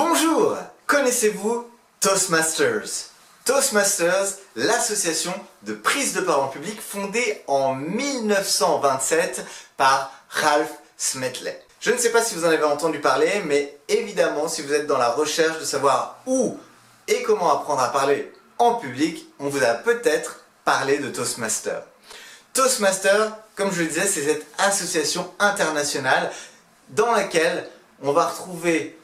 Bonjour! Connaissez-vous Toastmasters? Toastmasters, l'association de prise de parole en public fondée en 1927 par Ralph Smetley. Je ne sais pas si vous en avez entendu parler, mais évidemment, si vous êtes dans la recherche de savoir où et comment apprendre à parler en public, on vous a peut-être parlé de Toastmasters. Toastmasters, comme je le disais, c'est cette association internationale dans laquelle on va retrouver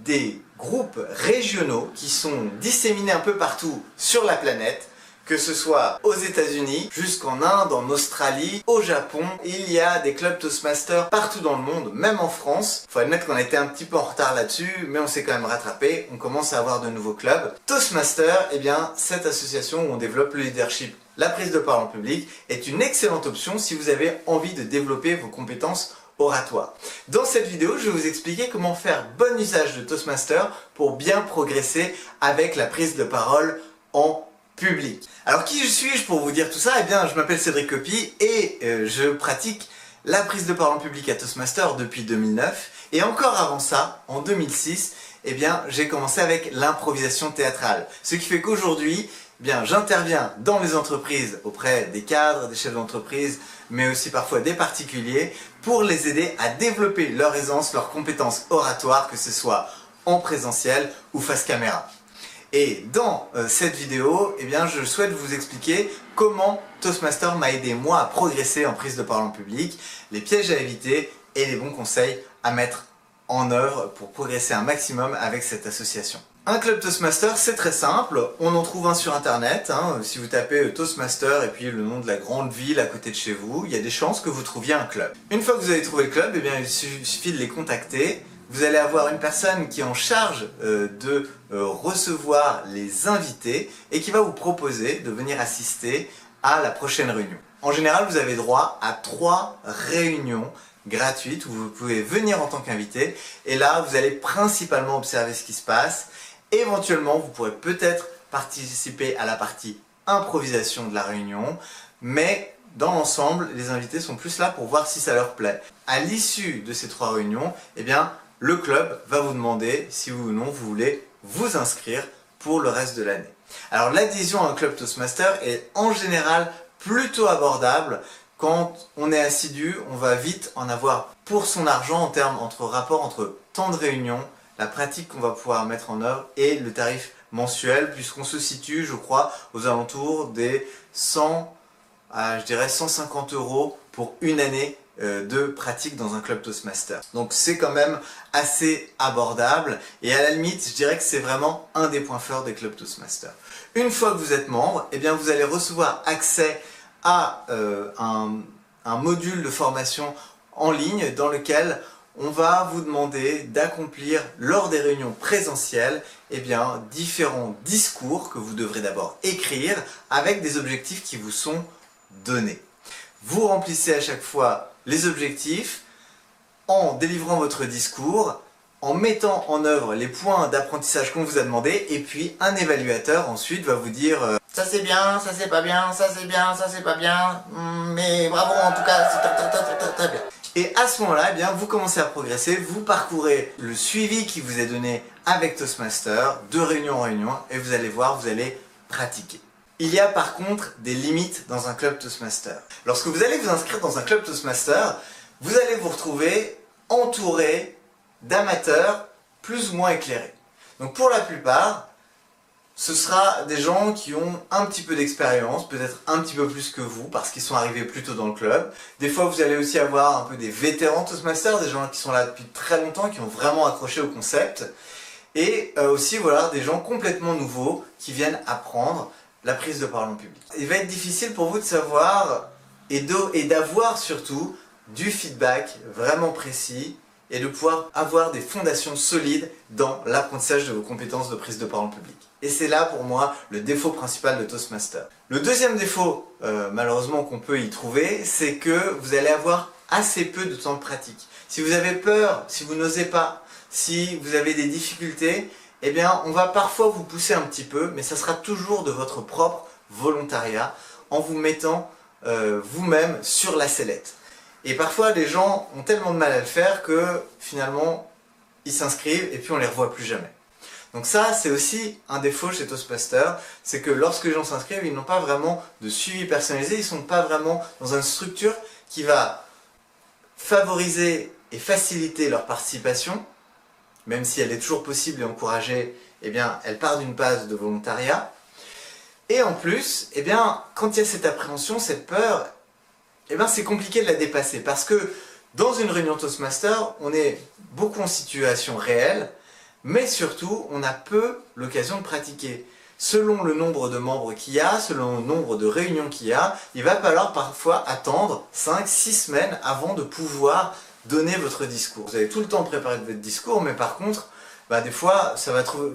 des groupes régionaux qui sont disséminés un peu partout sur la planète, que ce soit aux États-Unis, jusqu'en Inde, en Australie, au Japon. Il y a des clubs Toastmasters partout dans le monde, même en France. Il faut admettre qu'on a été un petit peu en retard là-dessus, mais on s'est quand même rattrapé. On commence à avoir de nouveaux clubs. Toastmasters, eh bien, cette association où on développe le leadership, la prise de parole en public, est une excellente option si vous avez envie de développer vos compétences oratoire. Dans cette vidéo, je vais vous expliquer comment faire bon usage de Toastmasters pour bien progresser avec la prise de parole en public. Alors qui suis-je pour vous dire tout ça? Eh bien, je m'appelle Cédric Copy et je pratique la prise de parole en public à Toastmasters depuis 2009. Et encore avant ça, en 2006, eh bien, j'ai commencé avec l'improvisation théâtrale. Ce qui fait qu'aujourd'hui, eh bien, j'interviens dans les entreprises auprès des cadres, des chefs d'entreprise, mais aussi parfois des particuliers, pour les aider à développer leur aisance, leurs compétences oratoires, que ce soit en présentiel ou face caméra. Et dans cette vidéo, eh bien, je souhaite vous expliquer comment Toastmasters m'a aidé moi à progresser en prise de parole en public, les pièges à éviter et les bons conseils à mettre en œuvre pour progresser un maximum avec cette association. Un club Toastmasters, c'est très simple, on en trouve un sur internet, si vous tapez Toastmasters et puis le nom de la grande ville à côté de chez vous, il y a des chances que vous trouviez un club. Une fois que vous avez trouvé le club, eh bien, il suffit de les contacter, vous allez avoir une personne qui est en charge de recevoir les invités et qui va vous proposer de venir assister à la prochaine réunion. En général, vous avez droit à 3 réunions gratuites où vous pouvez venir en tant qu'invité et là, vous allez principalement observer ce qui se passe. Éventuellement, vous pourrez peut-être participer à la partie improvisation de la réunion, mais dans l'ensemble, les invités sont plus là pour voir si ça leur plaît. À l'issue de ces 3 réunions, eh bien, le club va vous demander si oui ou non vous voulez vous inscrire pour le reste de l'année. Alors l'adhésion à un club Toastmasters est en général plutôt abordable. Quand on est assidu, on va vite en avoir pour son argent en termes rapport entre temps de réunion, la pratique qu'on va pouvoir mettre en œuvre et le tarif mensuel, puisqu'on se situe, je crois, aux alentours des 100 à, je dirais, 150 € pour une année de pratique dans un club Toastmasters. Donc c'est quand même assez abordable et à la limite, je dirais que c'est vraiment un des points forts des clubs Toastmasters. Une fois que vous êtes membre, eh bien, vous allez recevoir accès à un module de formation en ligne dans lequel on va vous demander d'accomplir lors des réunions présentielles différents discours que vous devrez d'abord écrire avec des objectifs qui vous sont donnés. Vous remplissez à chaque fois les objectifs en délivrant votre discours, en mettant en œuvre les points d'apprentissage qu'on vous a demandé et puis un évaluateur ensuite va vous dire ça c'est bien, ça c'est pas bien, ça c'est bien, ça c'est pas bien, mais bravo en tout cas, c'est très bien. Et à ce moment-là, eh bien, vous commencez à progresser, vous parcourez le suivi qui vous est donné avec Toastmasters, de réunion en réunion, et vous allez voir, vous allez pratiquer. Il y a par contre des limites dans un club Toastmasters. Lorsque vous allez vous inscrire dans un club Toastmasters, vous allez vous retrouver entouré d'amateurs plus ou moins éclairés. Donc pour la plupart, ce sera des gens qui ont un petit peu d'expérience, peut-être un petit peu plus que vous, parce qu'ils sont arrivés plus tôt dans le club. Des fois, vous allez aussi avoir un peu des vétérans Toastmasters, des gens qui sont là depuis très longtemps, qui ont vraiment accroché au concept. Et aussi, voilà, des gens complètement nouveaux qui viennent apprendre la prise de parole en public. Il va être difficile pour vous de savoir et d'avoir surtout du feedback vraiment précis et de pouvoir avoir des fondations solides dans l'apprentissage de vos compétences de prise de parole en public. Et c'est là pour moi le défaut principal de Toastmasters. Le deuxième défaut malheureusement qu'on peut y trouver, c'est que vous allez avoir assez peu de temps de pratique. Si vous avez peur, si vous n'osez pas, si vous avez des difficultés, eh bien on va parfois vous pousser un petit peu, mais ça sera toujours de votre propre volontariat en vous mettant vous-même sur la sellette. Et parfois les gens ont tellement de mal à le faire que finalement ils s'inscrivent et puis on les revoit plus jamais. Donc ça, c'est aussi un défaut chez Toastmasters, c'est que lorsque les gens s'inscrivent, ils n'ont pas vraiment de suivi personnalisé, ils ne sont pas vraiment dans une structure qui va favoriser et faciliter leur participation, même si elle est toujours possible et encouragée, eh bien, elle part d'une base de volontariat. Et en plus, eh bien, quand il y a cette appréhension, cette peur, eh bien, c'est compliqué de la dépasser, parce que dans une réunion Toastmaster, on est beaucoup en situation réelle, mais surtout, on a peu l'occasion de pratiquer. Selon le nombre de membres qu'il y a, selon le nombre de réunions qu'il y a, il va falloir parfois attendre 5-6 semaines avant de pouvoir donner votre discours. Vous avez tout le temps de préparer votre discours, mais par contre, des fois,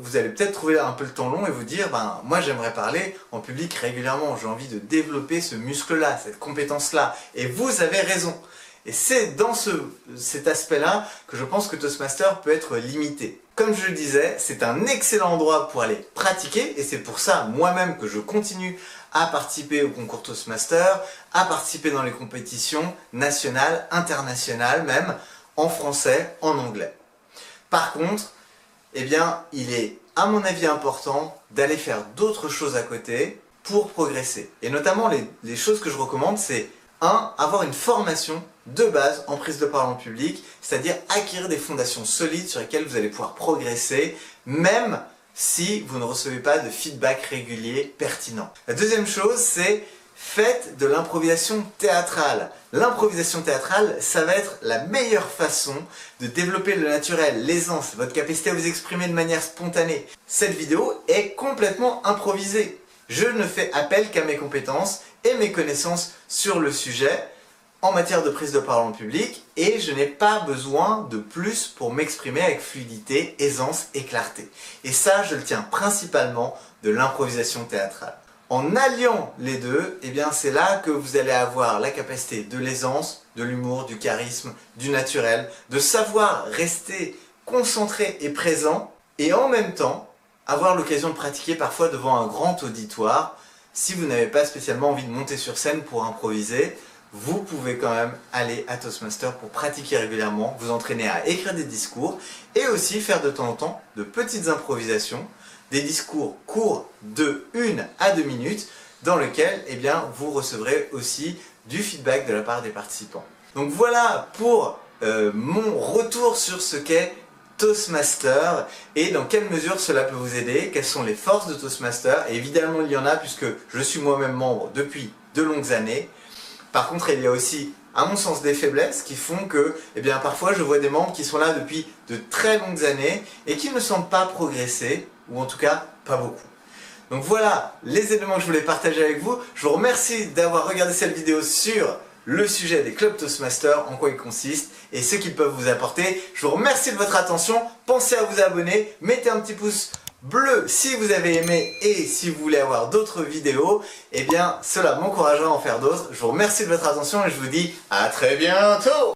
vous allez peut-être trouver un peu le temps long et vous dire, moi j'aimerais parler en public régulièrement, j'ai envie de développer ce muscle-là, cette compétence-là, et vous avez raison. Et c'est dans cet aspect-là que je pense que Toastmaster peut être limité. Comme je le disais, c'est un excellent endroit pour aller pratiquer, et c'est pour ça moi-même que je continue à participer au concours Toastmaster, à participer dans les compétitions nationales, internationales même, en français, en anglais. Par contre, eh bien, il est à mon avis important d'aller faire d'autres choses à côté pour progresser. Et notamment, les choses que je recommande, c'est 1. Avoir une formation de base en prise de parole en public, c'est-à-dire acquérir des fondations solides sur lesquelles vous allez pouvoir progresser, même si vous ne recevez pas de feedback régulier pertinent. La deuxième chose, c'est faites de l'improvisation théâtrale. L'improvisation théâtrale, ça va être la meilleure façon de développer le naturel, l'aisance, votre capacité à vous exprimer de manière spontanée. Cette vidéo est complètement improvisée. Je ne fais appel qu'à mes compétences et mes connaissances sur le sujet en matière de prise de parole en public, et je n'ai pas besoin de plus pour m'exprimer avec fluidité, aisance et clarté. Et ça, je le tiens principalement de l'improvisation théâtrale. En alliant les deux, eh bien c'est là que vous allez avoir la capacité de l'aisance, de l'humour, du charisme, du naturel, de savoir rester concentré et présent, et en même temps avoir l'occasion de pratiquer parfois devant un grand auditoire. Si vous n'avez pas spécialement envie de monter sur scène pour improviser, vous pouvez quand même aller à Toastmaster pour pratiquer régulièrement, vous entraîner à écrire des discours et aussi faire de temps en temps de petites improvisations, des discours courts de 1 à 2 minutes dans lesquels eh bien, vous recevrez aussi du feedback de la part des participants. Donc voilà pour mon retour sur ce qu'est Toastmaster et dans quelle mesure cela peut vous aider, quelles sont les forces de Toastmaster. Et évidemment il y en a puisque je suis moi-même membre depuis de longues années. Par contre, il y a aussi, à mon sens, des faiblesses qui font que, eh bien, parfois, je vois des membres qui sont là depuis de très longues années et qui ne semblent pas progresser, ou en tout cas, pas beaucoup. Donc voilà les éléments que je voulais partager avec vous. Je vous remercie d'avoir regardé cette vidéo sur le sujet des clubs Toastmasters, en quoi ils consistent et ce qu'ils peuvent vous apporter. Je vous remercie de votre attention. Pensez à vous abonner, mettez un petit pouce bleu si vous avez aimé et si vous voulez avoir d'autres vidéos, eh bien cela m'encouragera à en faire d'autres. Je vous remercie de votre attention et je vous dis à très bientôt.